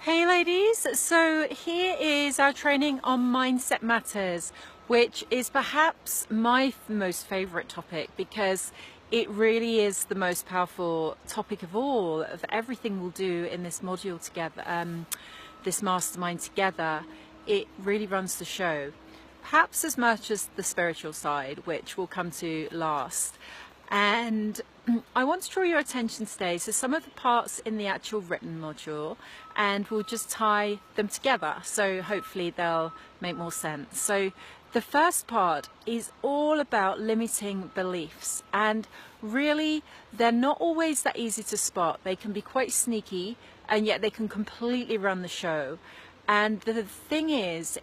Hey ladies, so here is our training on Mindset Matters, which is perhaps my most favorite topic because it really is the most powerful topic of all, of everything we'll do in this module together, this mastermind together. It really runs the show, perhaps as much as the spiritual side, which we'll come to last. And I want to draw your attention today to some of the parts in the actual written module, and we'll just tie them together, so hopefully they'll make more sense. So the first part is all about limiting beliefs, and really they're not always that easy to spot. They can be quite sneaky, and yet they can completely run the show. And the thing is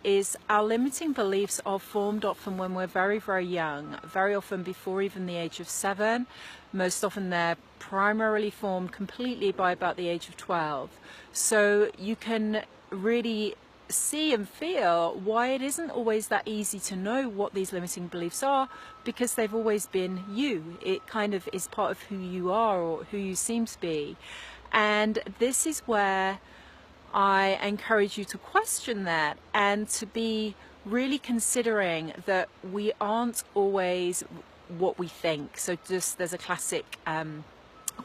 our limiting beliefs are formed often when we're very, very young, very often before even the age of 7. Most often they're primarily formed completely by about the age of 12. So you can really see and feel why it isn't always that easy to know what these limiting beliefs are, because they've always been you. It kind of is part of who you are or who you seem to be. And this is where I encourage you to question that and to be really considering that we aren't always what we think. So just there's a classic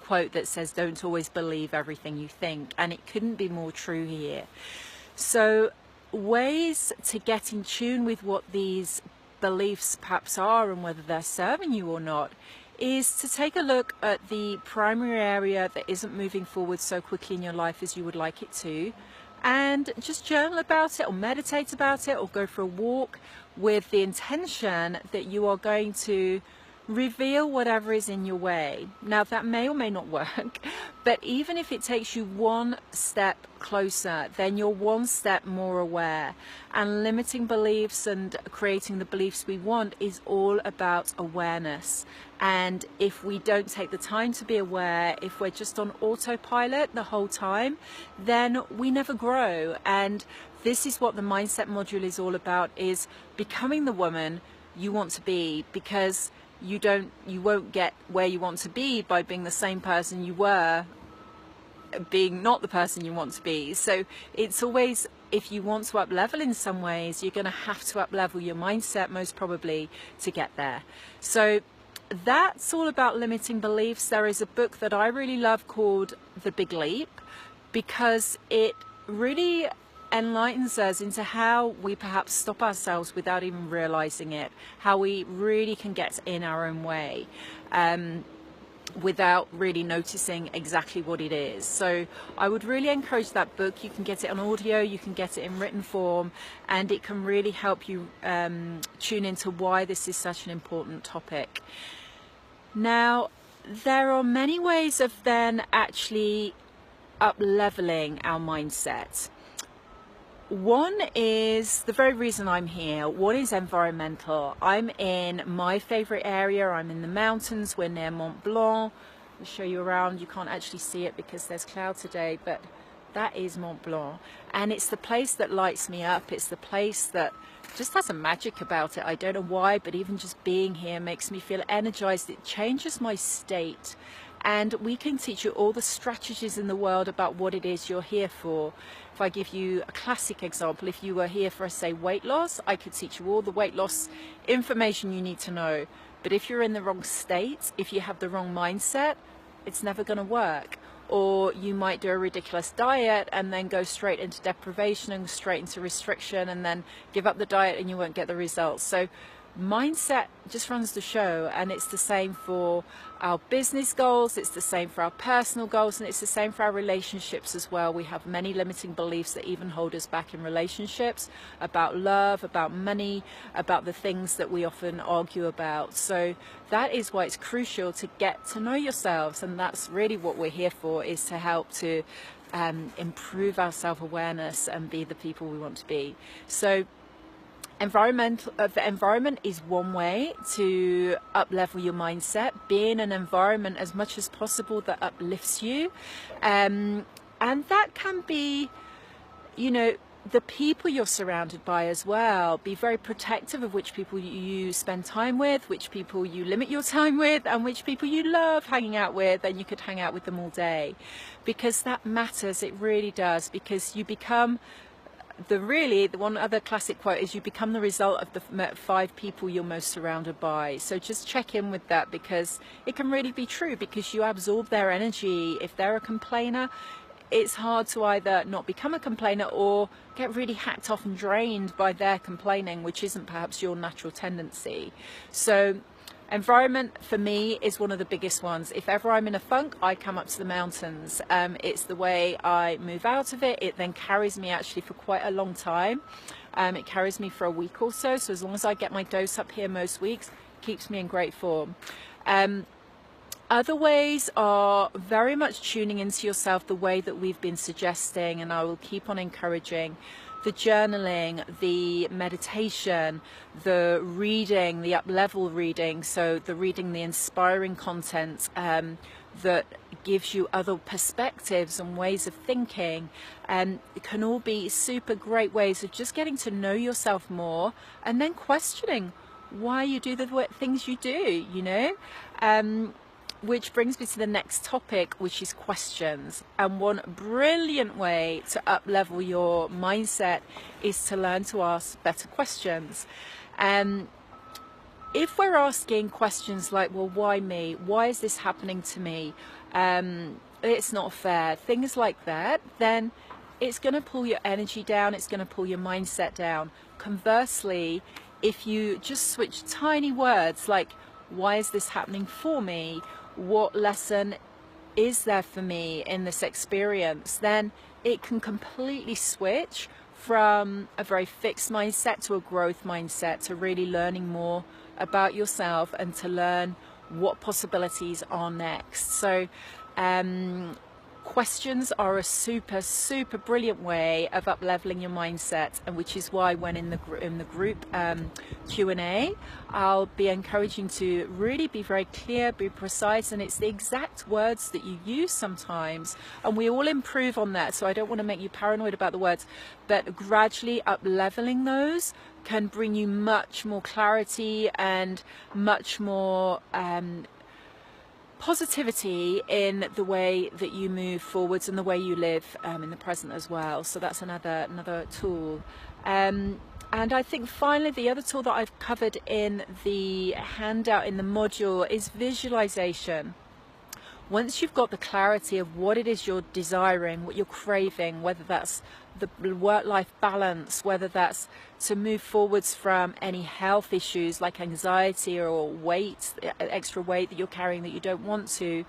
quote that says, don't always believe everything you think, and it couldn't be more true here. So ways to get in tune with what these beliefs perhaps are and whether they're serving you or not is to take a look at the primary area that isn't moving forward so quickly in your life as you would like it to, and just journal about it or meditate about it or go for a walk with the intention that you are going to reveal whatever is in your way. Now that may or may not work, but even if it takes you one step closer, then you're one step more aware. And limiting beliefs and creating the beliefs we want is all about awareness. And if we don't take the time to be aware, if we're just on autopilot the whole time, then we never grow. And this is what the mindset module is all about, is becoming the woman you want to be, because you won't get where you want to be by being the same person you were being not the person you want to be. So it's always, if you want to up level in some ways, you're going to have to up level your mindset most probably to get there. So that's all about limiting beliefs. There is a book that I really love called The Big Leap, because it really enlightens us into how we perhaps stop ourselves without even realizing it, how we really can get in our own way without really noticing exactly what it is. So I would really encourage that book. You can get it on audio, you can get it in written form, and it can really help you tune into why this is such an important topic. Now, there are many ways of then actually up leveling our mindset. One is the very reason I'm here. One is environmental. I'm in my favorite area. I'm in the mountains. We're near Mont Blanc. I'll show you around. You can't actually see it because there's cloud today, but that is Mont Blanc. And it's the place that lights me up. It's the place that just has a magic about it. I don't know why, but even just being here makes me feel energized. It changes my state. And we can teach you all the strategies in the world about what it is you're here for. If I give you a classic example, if you were here for, say, weight loss, I could teach you all the weight loss information you need to know. But if you're in the wrong state, if you have the wrong mindset, it's never going to work. Or you might do a ridiculous diet and then go straight into deprivation and straight into restriction and then give up the diet and you won't get the results. So mindset just runs the show, and it's the same for our business goals, it's the same for our personal goals, and it's the same for our relationships as well. We have many limiting beliefs that even hold us back in relationships, about love, about money, about the things that we often argue about. So that is why it's crucial to get to know yourselves, and that's really what we're here for, is to help to improve our self-awareness and be the people we want to be. So the environment is one way to up level your mindset. Be in an environment as much as possible that uplifts you, and that can be, you know, the people you're surrounded by as well. Be very protective of which people you spend time with, which people you limit your time with, and which people you love hanging out with, and you could hang out with them all day, because that matters. It really does, because you become the one other classic quote is, you become the result of the 5 people you're most surrounded by. So just check in with that, because it can really be true, because you absorb their energy. If they're a complainer, it's hard to either not become a complainer or get really hacked off and drained by their complaining, which isn't perhaps your natural tendency. So environment for me is one of the biggest ones. If ever I'm in a funk, I come up to the mountains. It's the way I move out of it. It then carries me actually for quite a long time. It carries me for a week or so. So as long as I get my dose up here most weeks, it keeps me in great form. Other ways are very much tuning into yourself, the way that we've been suggesting, and I will keep on encouraging: the journaling, the meditation, the reading, the up-level reading, so the reading the inspiring content that gives you other perspectives and ways of thinking, and it can all be super great ways of just getting to know yourself more, and then questioning why you do the things you do, you know. Which brings me to the next topic, which is questions. And one brilliant way to up-level your mindset is to learn to ask better questions. If we're asking questions like, well, why me? Why is this happening to me? It's not fair. Things like that, then it's going to pull your energy down. It's going to pull your mindset down. Conversely, if you just switch tiny words like, why is this happening for me? What lesson is there for me in this experience? Then it can completely switch from a very fixed mindset to a growth mindset, to really learning more about yourself and to learn what possibilities are next. So questions are a super brilliant way of up-leveling your mindset, and which is why when in the group Q&A, I'll be encouraging to really be very clear, be precise, and it's the exact words that you use sometimes, and we all improve on that. So I don't want to make you paranoid about the words, but gradually up-leveling those can bring you much more clarity and much more positivity in the way that you move forwards and the way you live in the present as well. So that's another tool. And I think finally the other tool that I've covered in the handout in the module is visualization. Once you've got the clarity of what it is you're desiring, what you're craving, whether that's the work-life balance, whether that's to move forwards from any health issues like anxiety or weight, extra weight that you're carrying that you don't want to,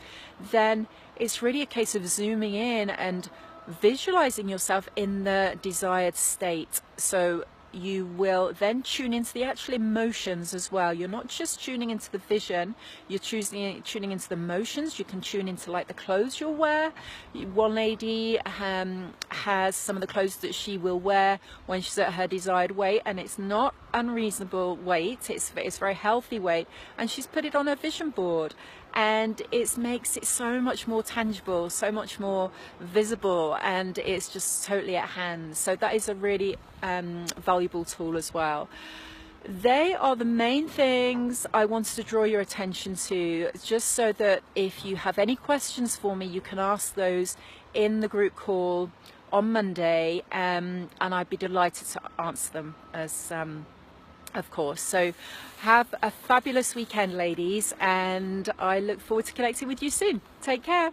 then it's really a case of zooming in and visualizing yourself in the desired state. So you will then tune into the actual emotions as well. You're not just tuning into the vision, you're tuning into the emotions. You can tune into like the clothes you'll wear. One lady has some of the clothes that she will wear when she's at her desired weight, and it's not unreasonable weight, it's very healthy weight, and she's put it on her vision board, and it makes it so much more tangible, so much more visible, and it's just totally at hand. So that is a really valuable tool as well. They are the main things I wanted to draw your attention to, just so that if you have any questions for me, you can ask those in the group call on Monday, and I'd be delighted to answer them as of course. So have a fabulous weekend, ladies, and I look forward to connecting with you soon. Take care.